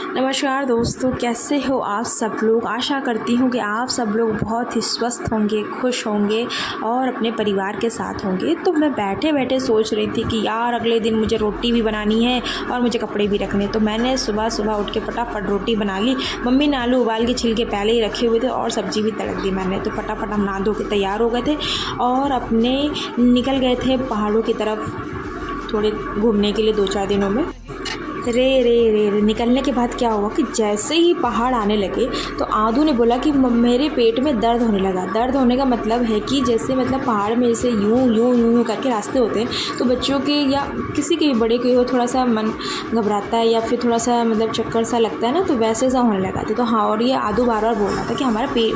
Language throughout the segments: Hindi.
नमस्कार दोस्तों, कैसे हो आप सब लोग। आशा करती हूँ कि आप सब लोग बहुत ही स्वस्थ होंगे, खुश होंगे और अपने परिवार के साथ होंगे। तो मैं बैठे बैठे सोच रही थी कि यार अगले दिन मुझे रोटी भी बनानी है और मुझे कपड़े भी रखने। तो मैंने सुबह सुबह उठ के फटाफट रोटी बना ली। मम्मी ने आलू उबाल के छिलके पहले ही रखे हुए थे और सब्ज़ी भी तड़क दी मैंने। तो फटाफट हम नहा धो के तैयार हो गए थे और अपने निकल गए थे पहाड़ों की तरफ थोड़े घूमने के लिए 2-4 दिनों में। रे निकलने के बाद क्या हुआ कि जैसे ही पहाड़ आने लगे तो आदू ने बोला कि मेरे पेट में दर्द होने लगा। दर्द होने का मतलब है कि जैसे मतलब पहाड़ में जैसे यूं करके रास्ते होते हैं, तो बच्चों के या किसी के भी बड़े के हो थोड़ा सा मन घबराता है या फिर थोड़ा सा मतलब चक्कर सा लगता है ना, तो वैसे सा होने लगा था। तो हाँ, और ये आदू बार बार बोल रहा था कि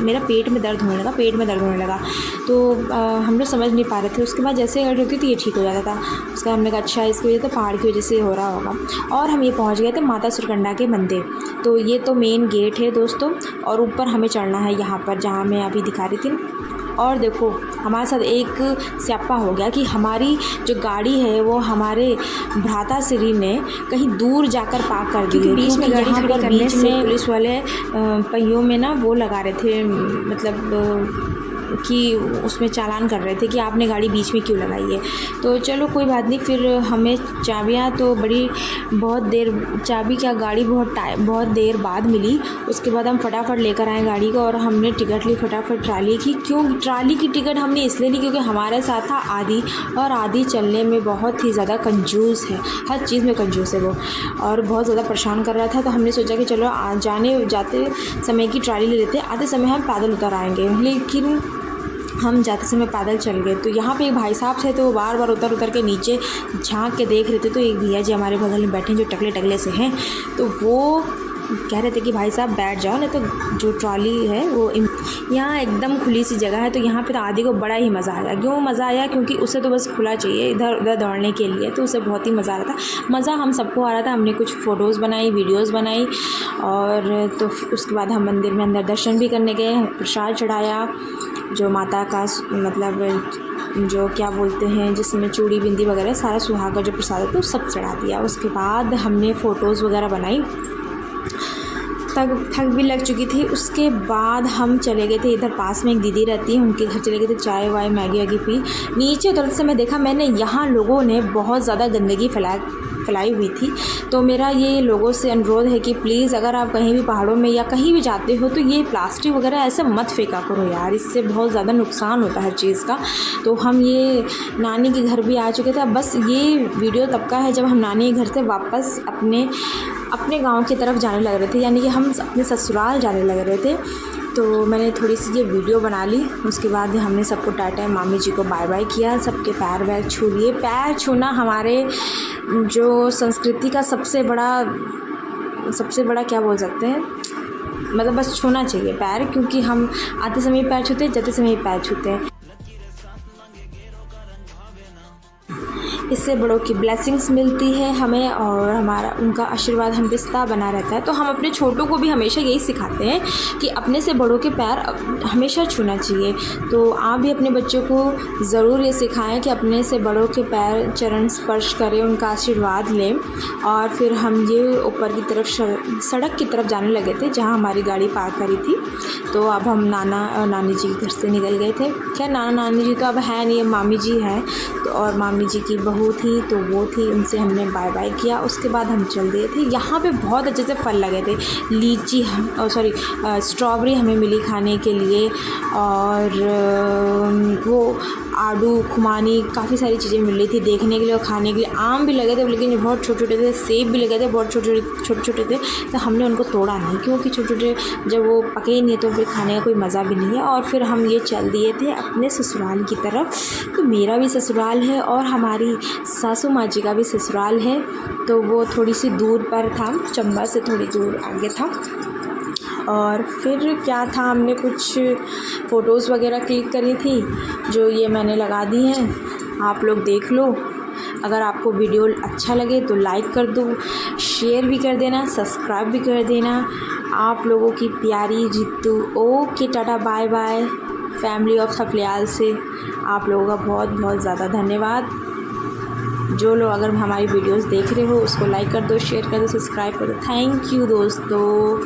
मेरा पेट में दर्द होने लगा, पेट में दर्द होने लगा। तो हम लोग समझ नहीं पा रहे थे। उसके बाद जैसे गर्ड होती थी ये ठीक हो जाता था। उसका हमने कहा अच्छा इसकी वजह से पहाड़ की वजह से हो रहा होगा। और हम ये पहुंच गए थे माता सुरकंडा के मंदिर। तो ये तो मेन गेट है दोस्तों, और ऊपर हमें चढ़ना है यहाँ पर जहाँ मैं अभी दिखा रही थी। और देखो हमारे साथ एक स्यापा हो गया कि हमारी जो गाड़ी है वो हमारे भ्राता श्री ने कहीं दूर जाकर पार्क कर दी है। बीच में गाड़ी खड़ी करने से पुलिस वाले पहियों में ना वो लगा रहे थे, मतलब कि उसमें चालान कर रहे थे कि आपने गाड़ी बीच में क्यों लगाई है। तो चलो कोई बात नहीं। फिर हमें चाबियां तो चाबी क्या गाड़ी बहुत देर बाद मिली। उसके बाद हम फटाफट लेकर आए गाड़ी को और हमने टिकट ली फटाफट ट्राली की। क्यों ट्राली की टिकट हमने इसलिए ली क्योंकि हमारे साथ था आदि, और आदि चलने में बहुत ही ज़्यादा कंजूस है, हर चीज़ में कंजूस है वो, और बहुत ज़्यादा परेशान कर रहा था। तो हमने सोचा कि चलो जाते समय की ट्राली ले लेते, आते समय हम पैदल उतर आएंगे। लेकिन हम जाते समय पैदल चल गए। तो यहाँ पे एक भाई साहब थे, तो वो बार बार उतर के नीचे झांक के देख रहे थे। तो एक भैया जी हमारे बगल में बैठे जो टकले से हैं, तो वो कह रहे थे कि भाई साहब बैठ जाओ, नहीं तो जो ट्रॉली है वो यहाँ एकदम खुली सी जगह है। तो यहाँ पे तो आदि को बड़ा ही मज़ा आया। क्यों मज़ा आया? क्योंकि उसे तो बस खुला चाहिए इधर उधर दौड़ने के लिए, तो उसे बहुत ही मज़ा आ रहा था। मज़ा हम सबको आ रहा था। हमने कुछ फ़ोटोज़ बनाई, वीडियोज़ बनाई, और तो उसके बाद हम मंदिर में अंदर दर्शन भी करने गए, प्रसाद चढ़ाया जो माता का मतलब जो क्या बोलते हैं जिसमें चूड़ी बिंदी वगैरह सारा सुहाग का जो प्रसाद है तो सब चढ़ा दिया। उसके बाद हमने फ़ोटोज़ वगैरह बनाई, थक भी लग चुकी थी। उसके बाद हम चले गए थे, इधर पास में एक दीदी रहती है उनके घर चले गए थे, चाय वाय मैगी वैगी पी। नीचे उतरते समय देखा मैंने यहाँ लोगों ने बहुत ज़्यादा गंदगी फैलाई हुई थी। तो मेरा ये लोगों से अनुरोध है कि प्लीज़ अगर आप कहीं भी पहाड़ों में या कहीं भी जाते हो तो ये प्लास्टिक वगैरह ऐसे मत फेंका करो यार, इससे बहुत ज़्यादा नुकसान होता है हर चीज़ का। तो हम ये नानी के घर भी आ चुके थे। अब बस ये वीडियो तब का है जब हम नानी के घर से वापस अपने गांव की तरफ जाने लग रहे थे, यानी कि हम अपने ससुराल जाने लग रहे थे। तो मैंने थोड़ी सी ये वीडियो बना ली। उसके बाद हमने सबको टाटा मामी जी को बाय बाय किया, सबके पैर वैर छू लिए। पैर छूना हमारे जो संस्कृति का सबसे बड़ा क्या बोल सकते हैं, मतलब बस छूना चाहिए पैर, क्योंकि हम आते समय पैर छूते हैं, जाते समय पैर छूते हैं। इससे बड़ों की ब्लेसिंग्स मिलती है हमें और उनका आशीर्वाद हम पे सदा बना रहता है। तो हम अपने छोटों को भी हमेशा यही सिखाते हैं कि अपने से बड़ों के पैर हमेशा छूना चाहिए। तो आप भी अपने बच्चों को ज़रूर ये सिखाएं कि अपने से बड़ों के पैर चरण स्पर्श करें, उनका आशीर्वाद लें। और फिर हम ये ऊपर की तरफ सड़क की तरफ जाने लगे थे जहाँ हमारी गाड़ी पार्क करी थी। तो अब हम नाना और नानी जी के घर से निकल गए थे। खैर नाना नानी जी तो अब है नहीं, मामी जी हैं। तो और मामी जी की बहू थी तो वो थी, उनसे हमने बाय बाय किया। उसके बाद हम चल दिए थे। यहाँ पे बहुत अच्छे से फल लगे थे, लीची स्ट्रॉबेरी हमें मिली खाने के लिए, और वो आड़ू खुमानी काफ़ी सारी चीज़ें मिल रही थी देखने के लिए और खाने के लिए। आम भी लगे थे लेकिन बहुत छोटे छोटे थे। सेब भी लगे थे, बहुत छोटे छोटे थे। तो हमने उनको तोड़ा नहीं क्योंकि छोटे छोटे जब वो पके ही नहीं तो फिर खाने का कोई मज़ा भी नहीं है। और फिर हम ये चल दिए थे अपने ससुराल की तरफ। तो मेरा भी ससुराल है और हमारी सासू माँ जी का भी ससुराल है। तो वो थोड़ी सी दूर पर था, चंबा से थोड़ी दूर आगे था। और फिर क्या था, हमने कुछ फ़ोटोज़ वगैरह क्लिक करी थी जो ये मैंने लगा दी हैं, आप लोग देख लो। अगर आपको वीडियो अच्छा लगे तो लाइक कर दो, शेयर भी कर देना, सब्सक्राइब भी कर देना। आप लोगों की प्यारी जीतू। Okay tata bye bye. Family of Thapliyal से आप लोगों का बहुत बहुत ज़्यादा धन्यवाद। जो लोग अगर हमारी वीडियोस देख रहे हो उसको लाइक कर दो, शेयर कर दो, सब्सक्राइब कर दो। थैंक यू दोस्तों।